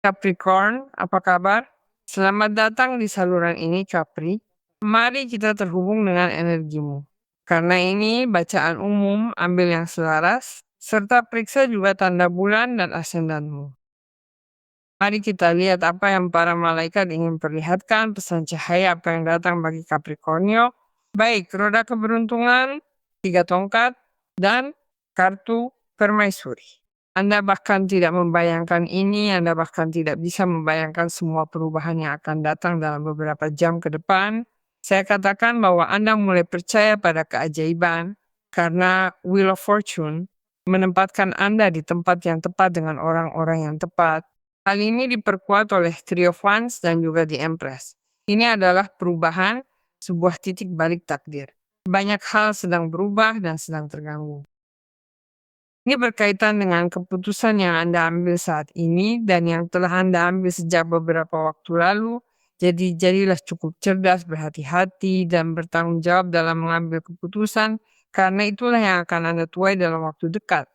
Capricorn, apa kabar? Selamat datang di saluran ini, Capri. Mari kita terhubung dengan energimu. Karena ini bacaan umum, ambil yang selaras, serta periksa juga tanda bulan dan asendanmu. Mari kita lihat apa yang para malaikat ingin perlihatkan, pesan cahaya apa yang datang bagi Capricornio. Baik, roda keberuntungan, 3 tongkat, dan kartu permaisuri. Anda bahkan tidak membayangkan ini, Anda bahkan tidak bisa membayangkan semua perubahan yang akan datang dalam beberapa jam ke depan. Saya katakan bahwa Anda mulai percaya pada keajaiban karena Wheel of Fortune menempatkan Anda di tempat yang tepat dengan orang-orang yang tepat. Hal ini diperkuat oleh Three of Wands dan juga The Empress. Ini adalah perubahan, sebuah titik balik takdir. Banyak hal sedang berubah dan sedang terganggu. Ini berkaitan dengan keputusan yang Anda ambil saat ini dan yang telah Anda ambil sejak beberapa waktu lalu. Jadi jadilah cukup cerdas, berhati-hati, dan bertanggung jawab dalam mengambil keputusan karena itulah yang akan Anda tuai dalam waktu dekat.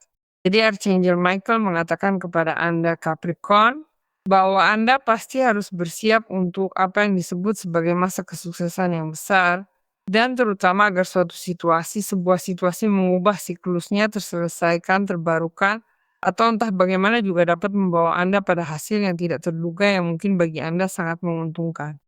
Jadi Archangel Michael mengatakan kepada Anda Capricorn bahwa Anda pasti harus bersiap untuk apa yang disebut sebagai masa kesuksesan yang besar. Dan terutama agar suatu situasi, sebuah situasi mengubah siklusnya terselesaikan, terbarukan, atau entah bagaimana juga dapat membawa Anda pada hasil yang tidak terduga yang mungkin bagi Anda sangat menguntungkan.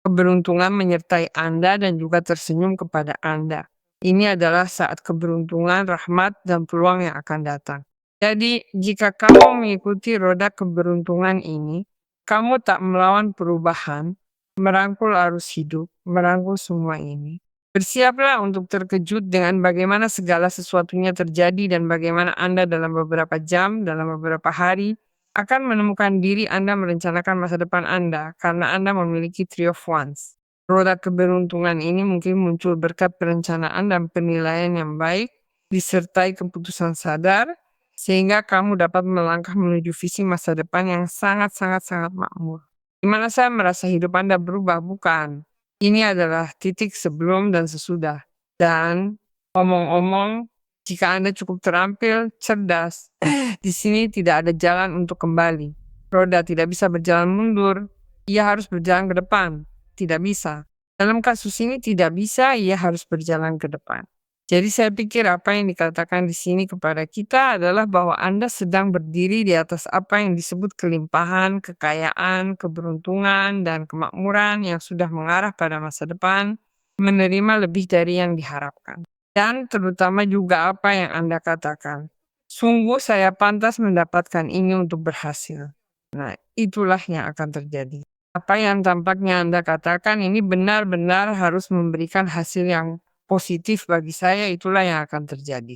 Keberuntungan menyertai Anda dan juga tersenyum kepada Anda. Ini adalah saat keberuntungan, rahmat, dan peluang yang akan datang. Jadi, jika kamu mengikuti roda keberuntungan ini, kamu tak melawan perubahan, merangkul arus hidup, merangkul semua ini. Bersiaplah untuk terkejut dengan bagaimana segala sesuatunya terjadi dan bagaimana Anda dalam beberapa jam, dalam beberapa hari, akan menemukan diri Anda merencanakan masa depan Anda karena Anda memiliki Three of Wands. Roda keberuntungan ini mungkin muncul berkat perencanaan dan penilaian yang baik, disertai keputusan sadar, sehingga kamu dapat melangkah menuju visi masa depan yang sangat-sangat-sangat makmur. Di mana saya merasa hidup Anda berubah, bukan? Ini adalah titik sebelum dan sesudah. Dan omong-omong, jika Anda cukup terampil, cerdas, di sini tidak ada jalan untuk kembali. Roda tidak bisa berjalan mundur, ia harus berjalan ke depan. Tidak bisa. Dalam kasus ini tidak bisa, ia harus berjalan ke depan. Jadi saya pikir apa yang dikatakan di sini kepada kita adalah bahwa Anda sedang berdiri di atas apa yang disebut kelimpahan, kekayaan, keberuntungan, dan kemakmuran yang sudah mengarah pada masa depan, menerima lebih dari yang diharapkan. Dan terutama juga apa yang Anda katakan. Sungguh saya pantas mendapatkan ini untuk berhasil. Nah, itulah yang akan terjadi. Apa yang tampaknya Anda katakan ini benar-benar harus memberikan hasil yang positif bagi saya, itulah yang akan terjadi.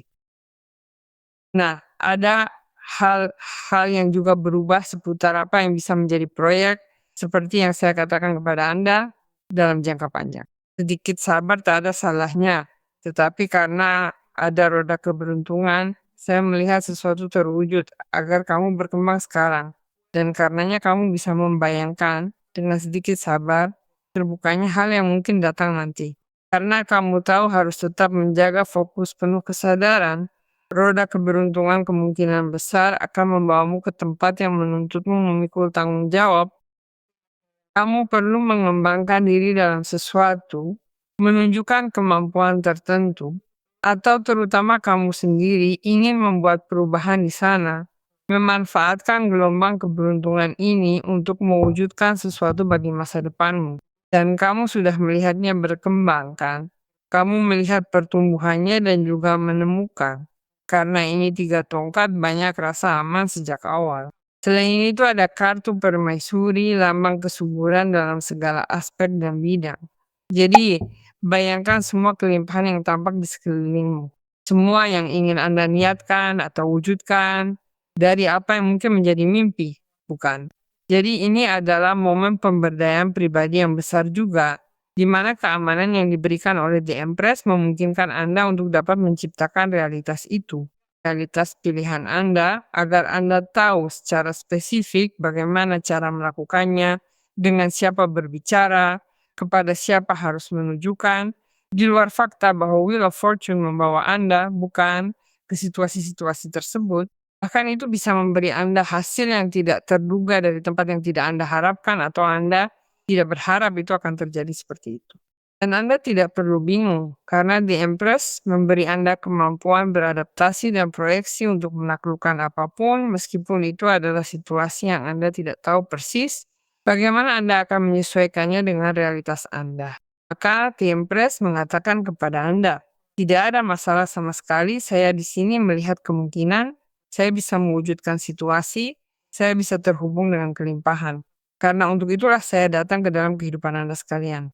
Nah, ada hal-hal yang juga berubah seputar apa yang bisa menjadi proyek, seperti yang saya katakan kepada Anda dalam jangka panjang. Sedikit sabar tak ada salahnya, tetapi karena ada roda keberuntungan, saya melihat sesuatu terwujud agar kamu berkembang sekarang. Dan karenanya kamu bisa membayangkan dengan sedikit sabar, terbukanya hal yang mungkin datang nanti. Karena kamu tahu harus tetap menjaga fokus penuh kesadaran, roda keberuntungan kemungkinan besar akan membawamu ke tempat yang menuntutmu memikul tanggung jawab. Kamu perlu mengembangkan diri dalam sesuatu, menunjukkan kemampuan tertentu, atau terutama kamu sendiri ingin membuat perubahan di sana, memanfaatkan gelombang keberuntungan ini untuk mewujudkan sesuatu bagi masa depanmu. Dan kamu sudah melihatnya berkembang, kan? Kamu melihat pertumbuhannya dan juga menemukan. Karena ini 3 tongkat, banyak rasa aman sejak awal. Selain itu ada kartu permaisuri, lambang kesuburan dalam segala aspek dan bidang. Jadi, bayangkan semua kelimpahan yang tampak di sekelilingmu. Semua yang ingin Anda niatkan atau wujudkan dari apa yang mungkin menjadi mimpi, bukan? Jadi ini adalah momen pemberdayaan pribadi yang besar juga, di mana keamanan yang diberikan oleh The Empress memungkinkan Anda untuk dapat menciptakan realitas itu. Realitas pilihan Anda agar Anda tahu secara spesifik bagaimana cara melakukannya, dengan siapa berbicara, kepada siapa harus menunjukkan, di luar fakta bahwa Wheel of Fortune membawa Anda bukan ke situasi-situasi tersebut, Bahkan itu bisa memberi Anda hasil yang tidak terduga dari tempat yang tidak Anda harapkan atau Anda tidak berharap itu akan terjadi seperti itu. Dan Anda tidak perlu bingung karena The Empress memberi Anda kemampuan beradaptasi dan proyeksi untuk menaklukkan apapun meskipun itu adalah situasi yang Anda tidak tahu persis bagaimana Anda akan menyesuaikannya dengan realitas Anda. Maka The Empress mengatakan kepada Anda, tidak ada masalah sama sekali, saya di sini melihat kemungkinan saya bisa mewujudkan situasi, saya bisa terhubung dengan kelimpahan. Karena untuk itulah saya datang ke dalam kehidupan Anda sekalian.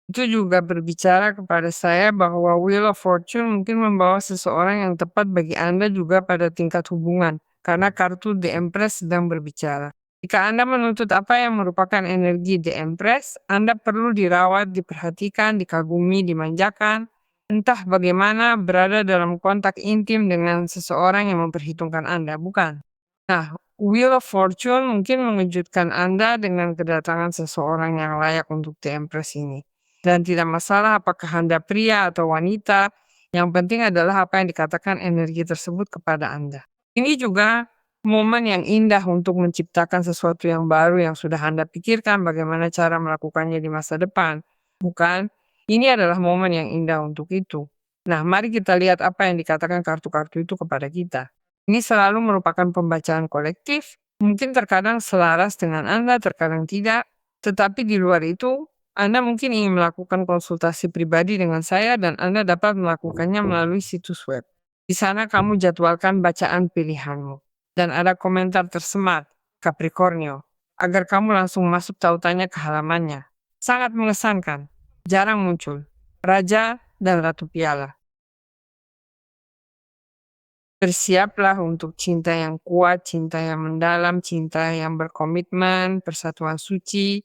Itu juga berbicara kepada saya bahwa Wheel of Fortune mungkin membawa seseorang yang tepat bagi Anda juga pada tingkat hubungan. Karena kartu The Empress sedang berbicara. Jika Anda menuntut apa yang merupakan energi The Empress, Anda perlu dirawat, diperhatikan, dikagumi, dimanjakan. Entah bagaimana berada dalam kontak intim dengan seseorang yang memperhitungkan Anda, bukan? Nah, Wheel of Fortune mungkin mengejutkan Anda dengan kedatangan seseorang yang layak untuk The Empress ini. Dan tidak masalah apakah Anda pria atau wanita, yang penting adalah apa yang dikatakan energi tersebut kepada Anda. Ini juga momen yang indah untuk menciptakan sesuatu yang baru yang sudah Anda pikirkan bagaimana cara melakukannya di masa depan. Bukan, ini adalah momen yang indah untuk itu. Nah, mari kita lihat apa yang dikatakan kartu-kartu itu kepada kita. Ini selalu merupakan pembacaan kolektif, mungkin terkadang selaras dengan Anda, terkadang tidak, tetapi di luar itu, Anda mungkin ingin melakukan konsultasi pribadi dengan saya dan Anda dapat melakukannya melalui situs web. Di sana kamu jadwalkan bacaan pilihanmu. Dan ada komentar tersemat, Capricornio, agar kamu langsung masuk tautannya ke halamannya. Sangat mengesankan, jarang muncul. Raja dan Ratu Piala. Bersiaplah untuk cinta yang kuat, cinta yang mendalam, cinta yang berkomitmen, persatuan suci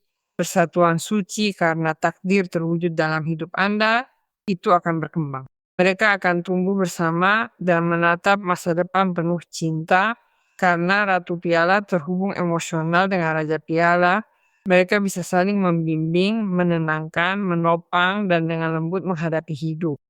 karena takdir terwujud dalam hidup Anda, itu akan berkembang. Mereka akan tumbuh bersama dan menatap masa depan penuh cinta karena Ratu Piala terhubung emosional dengan Raja Piala. Mereka bisa saling membimbing, menenangkan, menopang, dan dengan lembut menghadapi hidup.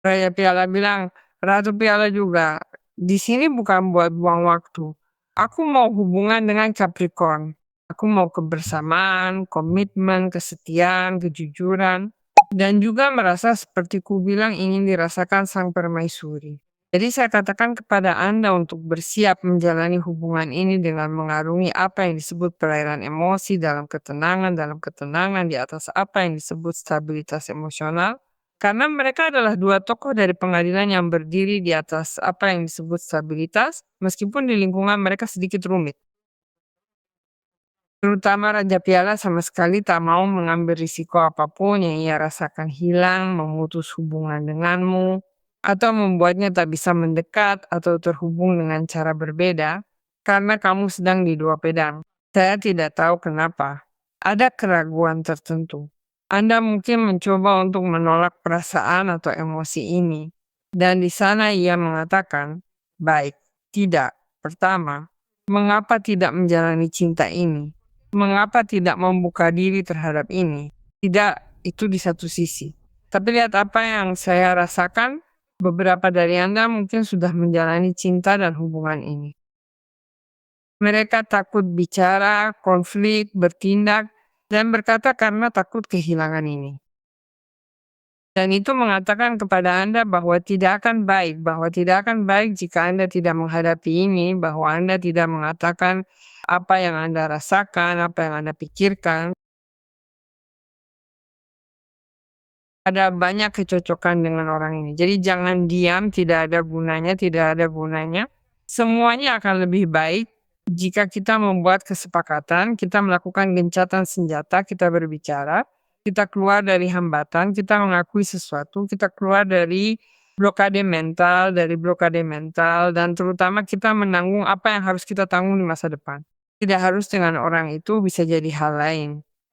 Raja Piala bilang, Ratu Piala juga, di sini bukan buat buang waktu. Aku mau hubungan dengan Capricorn. Aku mau kebersamaan, komitmen, kesetiaan, kejujuran, dan juga merasa seperti ku bilang ingin dirasakan sang permaisuri. Jadi saya katakan kepada Anda untuk bersiap menjalani hubungan ini dengan mengarungi apa yang disebut perairan emosi dalam ketenangan di atas apa yang disebut stabilitas emosional. Karena mereka adalah dua tokoh dari pengadilan yang berdiri di atas apa yang disebut stabilitas, meskipun di lingkungan mereka sedikit rumit. Terutama Raja Piala sama sekali tak mau mengambil risiko apapun yang ia rasakan hilang, memutus hubungan denganmu, atau membuatnya tak bisa mendekat atau terhubung dengan cara berbeda, karena kamu sedang di dua pedang. Saya tidak tahu kenapa. Ada keraguan tertentu. Anda mungkin mencoba untuk menolak perasaan atau emosi ini. Dan di sana ia mengatakan, baik, tidak. Pertama, mengapa tidak menjalani cinta ini? Mengapa tidak membuka diri terhadap ini? Tidak, itu di satu sisi. Tapi lihat apa yang saya rasakan, beberapa dari Anda mungkin sudah menjalani cinta dan hubungan ini. Mereka takut bicara, konflik, bertindak, dan berkata karena takut kehilangan ini. Dan itu mengatakan kepada Anda bahwa tidak akan baik jika Anda tidak menghadapi ini, bahwa Anda tidak mengatakan apa yang Anda rasakan, apa yang Anda pikirkan. Ada banyak kecocokan dengan orang ini. Jadi jangan diam, tidak ada gunanya, tidak ada gunanya. Semuanya akan lebih baik jika kita membuat kesepakatan, kita melakukan gencatan senjata, kita berbicara, kita keluar dari hambatan, kita mengakui sesuatu, kita keluar dari blokade mental, dan terutama kita menanggung apa yang harus kita tanggung di masa depan. Tidak harus dengan orang itu, bisa jadi hal lain.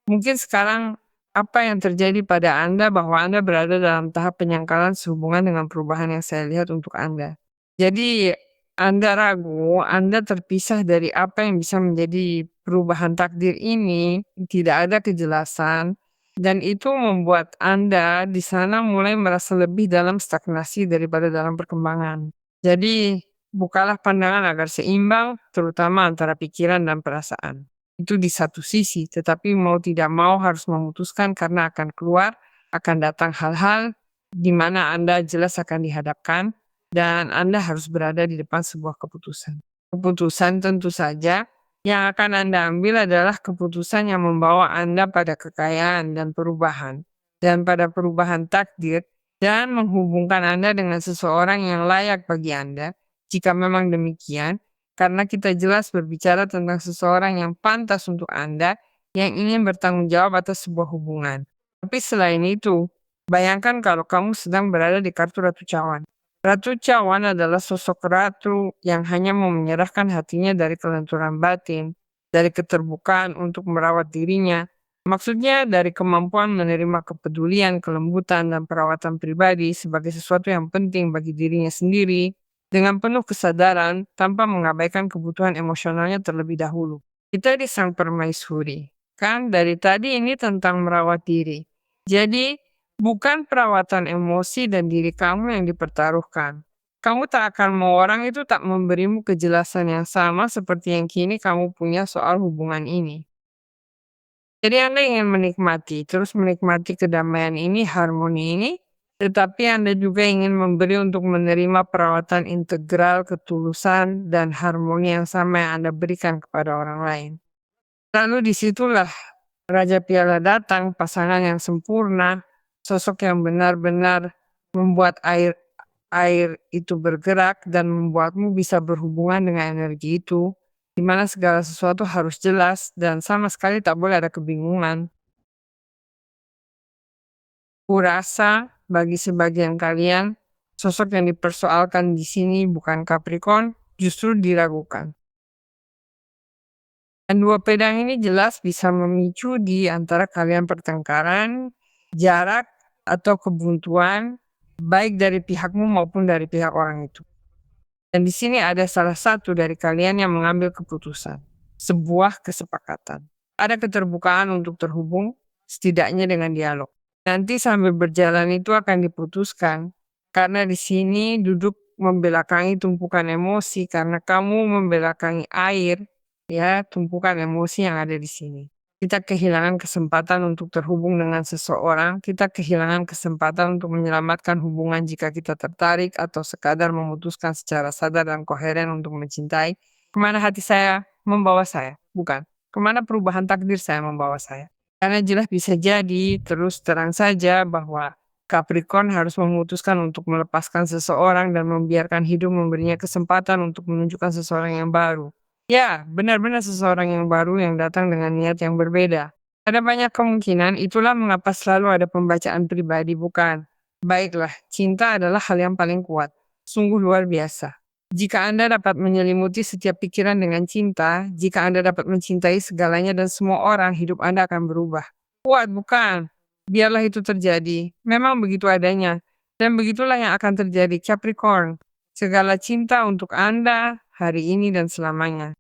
Mungkin sekarang apa yang terjadi pada Anda bahwa Anda berada dalam tahap penyangkalan sehubungan dengan perubahan yang saya lihat untuk Anda. Jadi Anda ragu, Anda terpisah dari apa yang bisa menjadi perubahan takdir ini, tidak ada kejelasan, Dan itu membuat Anda di sana mulai merasa lebih dalam stagnasi daripada dalam perkembangan. Jadi, bukalah pandangan agar seimbang, terutama antara pikiran dan perasaan. Itu di satu sisi, tetapi mau tidak mau harus memutuskan karena akan keluar, akan datang hal-hal di mana Anda jelas akan dihadapkan, dan Anda harus berada di depan sebuah keputusan. Keputusan tentu saja yang akan Anda ambil adalah keputusan yang membawa Anda pada kekayaan dan perubahan, dan pada perubahan takdir, dan menghubungkan Anda dengan seseorang yang layak bagi Anda. Jika memang demikian, karena kita jelas berbicara tentang seseorang yang pantas untuk Anda, yang ingin bertanggung jawab atas sebuah hubungan. Tapi selain itu, bayangkan kalau kamu sedang berada di kartu Ratu Cawan. Ratu Cawan adalah sosok ratu yang hanya mau menyerahkan hatinya dari kelenturan batin, dari keterbukaan untuk merawat dirinya. Maksudnya dari kemampuan menerima kepedulian, kelembutan, dan perawatan pribadi sebagai sesuatu yang penting bagi dirinya sendiri dengan penuh kesadaran tanpa mengabaikan kebutuhan emosionalnya terlebih dahulu. Kita di sang permaisuri. Kan dari tadi ini tentang merawat diri. Jadi, bukan perawatan emosi dan diri kamu yang dipertaruhkan. Kamu tak akan mau orang itu tak memberimu kejelasan yang sama seperti yang kini kamu punya soal hubungan ini. Jadi Anda ingin menikmati, terus menikmati kedamaian ini, harmoni ini, tetapi Anda juga ingin memberi untuk menerima perawatan integral, ketulusan, dan harmoni yang sama yang Anda berikan kepada orang lain. Lalu disitulah Raja Piala datang, pasangan yang sempurna, sosok yang benar-benar membuat air itu bergerak dan membuatmu bisa berhubungan dengan energi itu, di mana segala sesuatu harus jelas dan sama sekali tak boleh ada kebingungan. Kurasa bagi sebagian kalian, sosok yang dipersoalkan di sini bukan Capricorn, justru diragukan. Dan dua pedang ini jelas bisa memicu di antara kalian pertengkaran, jarak, atau kebuntuan, baik dari pihakmu maupun dari pihak orang itu. Dan di sini ada salah satu dari kalian yang mengambil keputusan, sebuah kesepakatan. Ada keterbukaan untuk terhubung, setidaknya dengan dialog. Nanti sambil berjalan itu akan diputuskan, karena di sini duduk membelakangi tumpukan emosi, karena kamu membelakangi air, ya, tumpukan emosi yang ada di sini. Kita kehilangan kesempatan untuk terhubung dengan seseorang, kita kehilangan kesempatan untuk menyelamatkan hubungan jika kita tertarik atau sekadar memutuskan secara sadar dan koheren untuk mencintai. Kemana hati saya membawa saya? Bukan. Kemana perubahan takdir saya membawa saya? Karena jelas bisa jadi terus terang saja bahwa Capricorn harus memutuskan untuk melepaskan seseorang dan membiarkan hidup memberinya kesempatan untuk menunjukkan seseorang yang baru. Ya, benar-benar seseorang yang baru yang datang dengan niat yang berbeda. Ada banyak kemungkinan, itulah mengapa selalu ada pembacaan pribadi, bukan? Baiklah, cinta adalah hal yang paling kuat. Sungguh luar biasa. Jika Anda dapat menyelimuti setiap pikiran dengan cinta, jika Anda dapat mencintai segalanya dan semua orang, hidup Anda akan berubah. Kuat, bukan? Biarlah itu terjadi. Memang begitu adanya. Dan begitulah yang akan terjadi, Capricorn. Segala cinta untuk Anda hari ini dan selamanya.